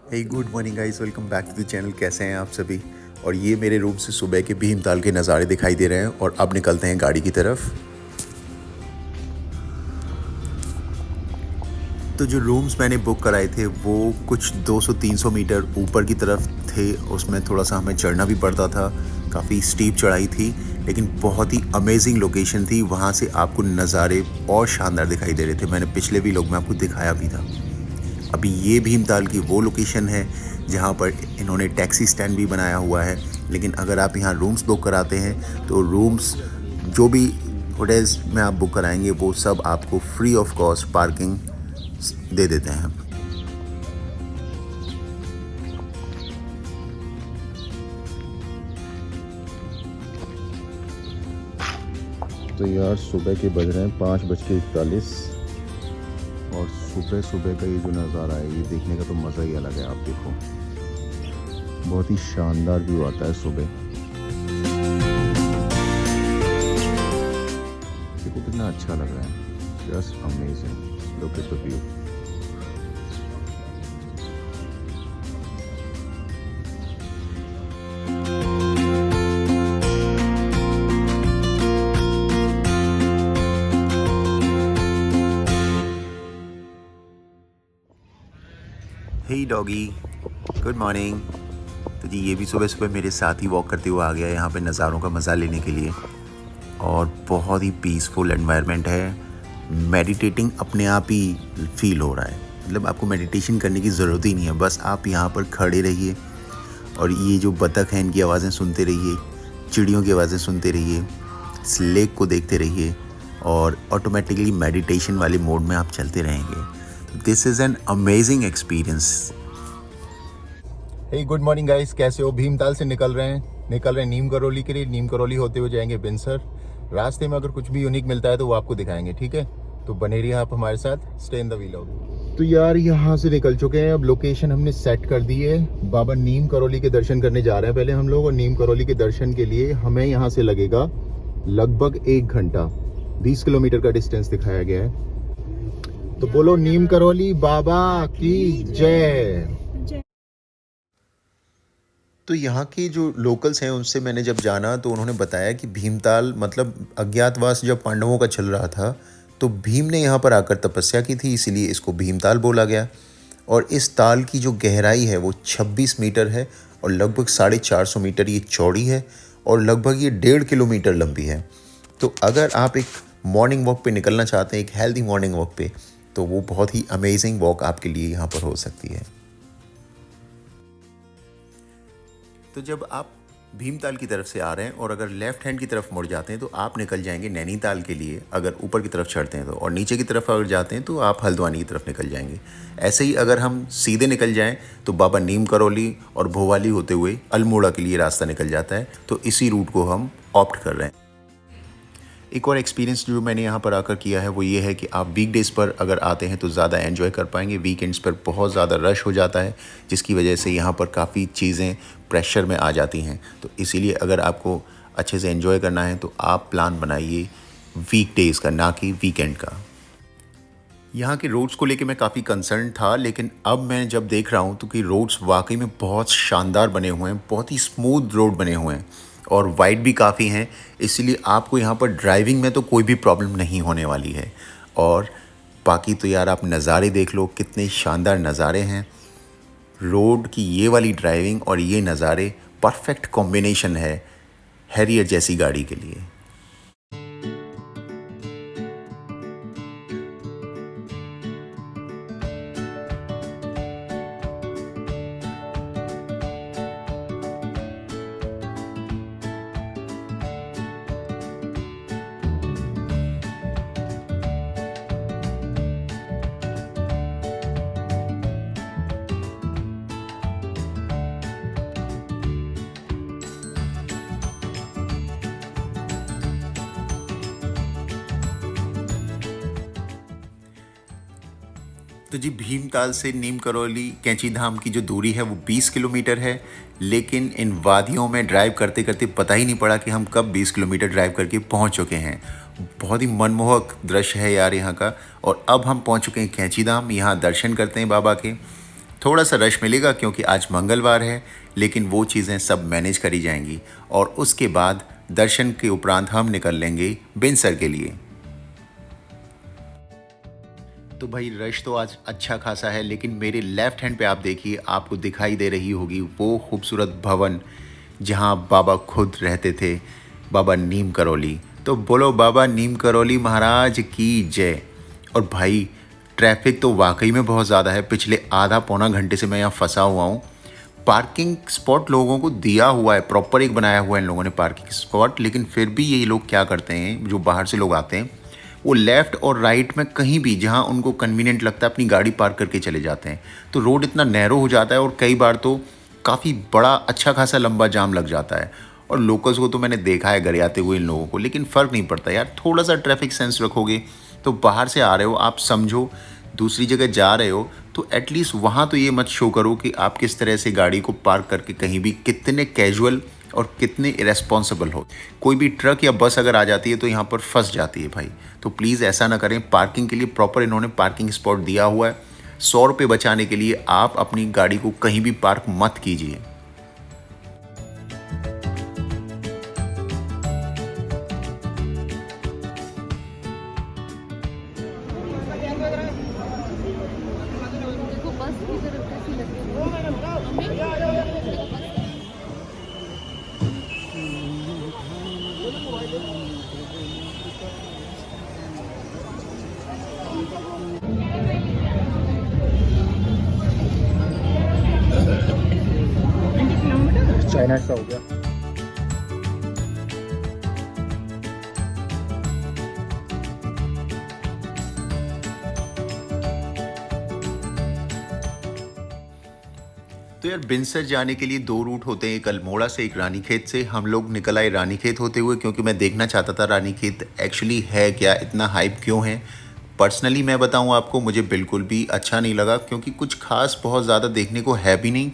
Hey good morning guys, welcome back to the channel. कैसे हैं आप सभी। और ये मेरे रूम से सुबह के भीमताल के नज़ारे दिखाई दे रहे हैं और अब निकलते हैं गाड़ी की तरफ। तो जो रूम्स मैंने बुक कराए थे वो कुछ 200-300 मीटर ऊपर की तरफ थे। उसमें थोड़ा सा हमें चढ़ना भी पड़ता था, काफ़ी स्टीप चढ़ाई थी, लेकिन बहुत ही अमेजिंग लोकेशन थी। वहाँ से आपको नज़ारे और शानदार दिखाई दे रहे थे। मैंने पिछले वीलॉग में आपको दिखाया भी था। अभी ये भीमताल की वो लोकेशन है जहाँ पर इन्होंने टैक्सी स्टैंड भी बनाया हुआ है। लेकिन अगर आप यहाँ रूम्स बुक कराते हैं तो रूम्स जो भी होटल्स में आप बुक कराएंगे वो सब आपको फ्री ऑफ कॉस्ट पार्किंग दे देते हैं। तो यार सुबह के बज रहे हैं 5:41 और सुबह सुबह का ये जो नज़ारा है ये देखने का तो मज़ा ही अलग है। आप देखो, बहुत ही शानदार व्यू आता है सुबह। देखो कितना अच्छा लग रहा है, just amazing. Look at the view. Hey doggy, good morning. तो जी ये भी सुबह सुबह मेरे साथ ही वॉक करते हुए आ गया यहाँ पे नज़ारों का मज़ा लेने के लिए। और बहुत ही पीसफुल एनवायरनमेंट है। मेडिटेटिंग अपने आप ही फील हो रहा है। मतलब आपको मेडिटेशन करने की ज़रूरत ही नहीं है, बस आप यहाँ पर खड़े रहिए और ये जो बतख हैं इनकी आवाज़ें सुनते रहिए, चिड़ियों की आवाज़ें सुनते रहिए, इस लेक को देखते रहिए और ऑटोमेटिकली मेडिटेशन वाले मोड में आप चलते रहेंगे। This is an amazing experience. Hey good morning guys, कैसे हो। भीमताल से निकल रहे हैं नीम करौली के लिए। नीम करौली होते हुए जाएंगे बिनसर। रास्ते में अगर कुछ भी यूनिक मिलता है तो वो आपको दिखाएंगे, ठीक है। तो बने रहिए आप हमारे साथ, स्टे इन द व्लॉग। तो यार यहाँ से निकल चुके हैं, अब लोकेशन हमने सेट कर दी है। बाबा नीम करौली के दर्शन करने जा रहे हैं पहले हम लोग। और नीम करौली के दर्शन के लिए हमें यहाँ से लगेगा लगभग 1 घंटा। 20 किलोमीटर का डिस्टेंस दिखाया गया है। तो बोलो नीम करौली बाबा की जय। तो यहाँ के जो लोकल्स हैं उनसे मैंने जब जाना तो उन्होंने बताया कि भीमताल मतलब अज्ञातवास जब पांडवों का चल रहा था तो भीम ने यहाँ पर आकर तपस्या की थी, इसीलिए इसको भीमताल बोला गया। और इस ताल की जो गहराई है वो 26 मीटर है और लगभग 450 मीटर ये चौड़ी है और लगभग ये 1.5 किलोमीटर लंबी है। तो अगर आप एक मॉर्निंग वॉक पे निकलना चाहते हैं, एक हेल्दी मॉर्निंग वॉक पे, तो वो बहुत ही अमेजिंग वॉक आपके लिए यहाँ पर हो सकती है। तो जब आप भीमताल की तरफ से आ रहे हैं और अगर लेफ़्ट हैंड की तरफ मुड़ जाते हैं तो आप निकल जाएंगे नैनीताल के लिए, अगर ऊपर की तरफ चढ़ते हैं तो। और नीचे की तरफ अगर जाते हैं तो आप हल्द्वानी की तरफ निकल जाएंगे। ऐसे ही अगर हम सीधे निकल जाएं तो बाबा नीम करौली और भोवाली होते हुए अल्मोड़ा के लिए रास्ता निकल जाता है। तो इसी रूट को हम ऑप्ट कर रहे हैं। एक और एक्सपीरियंस जो मैंने यहाँ पर आकर किया है वो ये है कि आप वीकडेज़ पर अगर आते हैं तो ज़्यादा एंजॉय कर पाएंगे। वीकेंड्स पर बहुत ज़्यादा रश हो जाता है, जिसकी वजह से यहाँ पर काफ़ी चीज़ें प्रेशर में आ जाती हैं। तो इसीलिए अगर आपको अच्छे से एंजॉय करना है तो आप प्लान बनाइए वीकडेज़ का, ना कि वीकेंड का। यहाँ के रोड्स को लेके मैं काफ़ी कंसर्न था, लेकिन अब मैं जब देख रहा हूँ तो कि रोड्स वाकई में बहुत शानदार बने हुए हैं, बहुत ही स्मूथ रोड बने हुए हैं और वाइड भी काफ़ी हैं। इसीलिए आपको यहाँ पर ड्राइविंग में तो कोई भी प्रॉब्लम नहीं होने वाली है। और बाकी तो यार आप नज़ारे देख लो, कितने शानदार नज़ारे हैं। रोड की ये वाली ड्राइविंग और ये नज़ारे परफेक्ट कॉम्बिनेशन है हैरियर जैसी गाड़ी के लिए। तो जी भीमताल से नीम करौली कैंची धाम की जो दूरी है वो 20 किलोमीटर है। लेकिन इन वादियों में ड्राइव करते करते पता ही नहीं पड़ा कि हम कब 20 किलोमीटर ड्राइव करके पहुंच चुके हैं। बहुत ही मनमोहक दृश्य है यार यहाँ का। और अब हम पहुंच चुके हैं कैंची धाम। यहाँ दर्शन करते हैं बाबा के। थोड़ा सा रश मिलेगा क्योंकि आज मंगलवार है, लेकिन वो चीज़ें सब मैनेज करी जाएंगी और उसके बाद दर्शन के उपरांत हम निकल लेंगे बिनसर के लिए। तो भाई रश तो आज अच्छा खासा है, लेकिन मेरे लेफ़्ट हैंड पे आप देखिए, आपको दिखाई दे रही होगी वो खूबसूरत भवन जहाँ बाबा खुद रहते थे, बाबा नीम करौली। तो बोलो बाबा नीम करौली महाराज की जय। और भाई ट्रैफिक तो वाकई में बहुत ज़्यादा है, पिछले आधा पौना घंटे से मैं यहाँ फंसा हुआ हूँ। पार्किंग स्पॉट लोगों को दिया हुआ है, प्रॉपर एक बनाया हुआ है इन लोगों ने पार्किंग स्पॉट, लेकिन फिर भी ये लोग क्या करते हैं, जो बाहर से लोग आते हैं वो लेफ़्ट और राइट में कहीं भी जहाँ उनको कन्वीनियंट लगता है अपनी गाड़ी पार्क करके चले जाते हैं। तो रोड इतना नैरो हो जाता है और कई बार तो काफ़ी बड़ा अच्छा खासा लंबा जाम लग जाता है। और लोकल्स को तो मैंने देखा है घर आते हुए इन लोगों को, लेकिन फ़र्क नहीं पड़ता यार, थोड़ा सा ट्रैफिक सेंस रखोगे तो बाहर से आ रहे हो आप, समझो दूसरी जगह जा रहे हो तो एटलीस्ट वहाँ तो ये मत शो करो कि आप किस तरह से गाड़ी को पार्क करके कहीं भी कितने कैजुअल और कितने इरेस्पॉन्सिबल हो। कोई भी ट्रक या बस अगर आ जाती है तो यहाँ पर फंस जाती है भाई। तो प्लीज़ ऐसा ना करें। पार्किंग के लिए प्रॉपर इन्होंने पार्किंग स्पॉट दिया हुआ है। 100 रुपये बचाने के लिए आप अपनी गाड़ी को कहीं भी पार्क मत कीजिए। देखो बस की तरफ कैसी लगी हुई है। चाइना का हो गया। तो यार बिनसर जाने के लिए 2 रूट होते हैं, एक अल्मोड़ा से एक रानीखेत से। हम लोग निकल आए रानीखेत होते हुए, क्योंकि मैं देखना चाहता था रानीखेत एक्चुअली है क्या, इतना हाइप क्यों है। पर्सनली मैं बताऊं आपको, मुझे बिल्कुल भी अच्छा नहीं लगा, क्योंकि कुछ खास बहुत ज़्यादा देखने को है भी नहीं।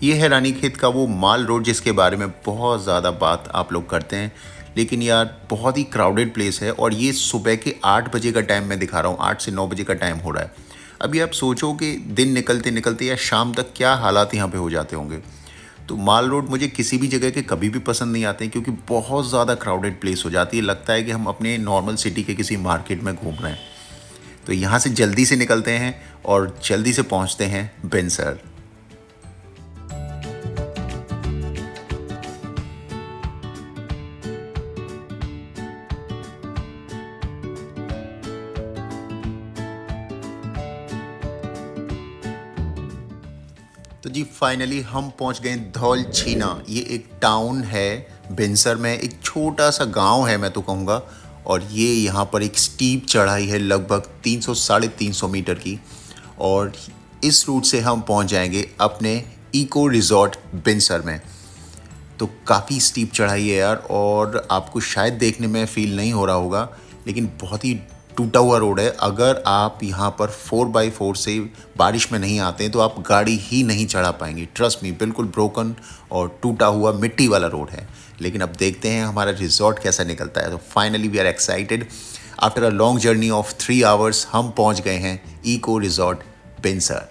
ये है रानीखेत का वो माल रोड जिसके बारे में बहुत ज़्यादा बात आप लोग करते हैं, लेकिन यार बहुत ही क्राउडेड प्लेस है। और ये सुबह के 8 बजे का टाइम मैं दिखा रहा हूँ, 8 से 9 बजे का टाइम हो रहा है। अभी आप सोचो कि दिन निकलते निकलते या शाम तक क्या हालात यहाँ पे हो जाते होंगे। तो माल रोड मुझे किसी भी जगह के कभी भी पसंद नहीं आते, क्योंकि बहुत ज़्यादा क्राउडेड प्लेस हो जाती है, लगता है कि हम अपने नॉर्मल सिटी के किसी मार्केट में घूम रहे हैं। तो यहाँ से जल्दी से निकलते हैं और जल्दी से पहुँचते हैं बिनसर। तो जी फाइनली हम पहुंच गए धौल छीना। ये एक टाउन है बिनसर में, एक छोटा सा गांव है मैं तो कहूँगा। और ये यहाँ पर एक स्टीप चढ़ाई है लगभग 300 साढ़े 300 मीटर की। और इस रूट से हम पहुँच जाएंगे अपने इको रिजॉर्ट बिनसर में। तो काफ़ी स्टीप चढ़ाई है यार, और आपको शायद देखने में फ़ील नहीं हो रहा होगा, लेकिन बहुत ही टूटा हुआ रोड है। अगर आप यहाँ पर 4x4 से बारिश में नहीं आते हैं तो आप गाड़ी ही नहीं चढ़ा पाएंगे। ट्रस्ट मी, बिल्कुल ब्रोकन और टूटा हुआ मिट्टी वाला रोड है। लेकिन अब देखते हैं हमारा रिजॉर्ट कैसा निकलता है। तो finally we are excited. After a long journey of 3 hours हम पहुँच गए हैं इको रिजॉर्ट बिनसर।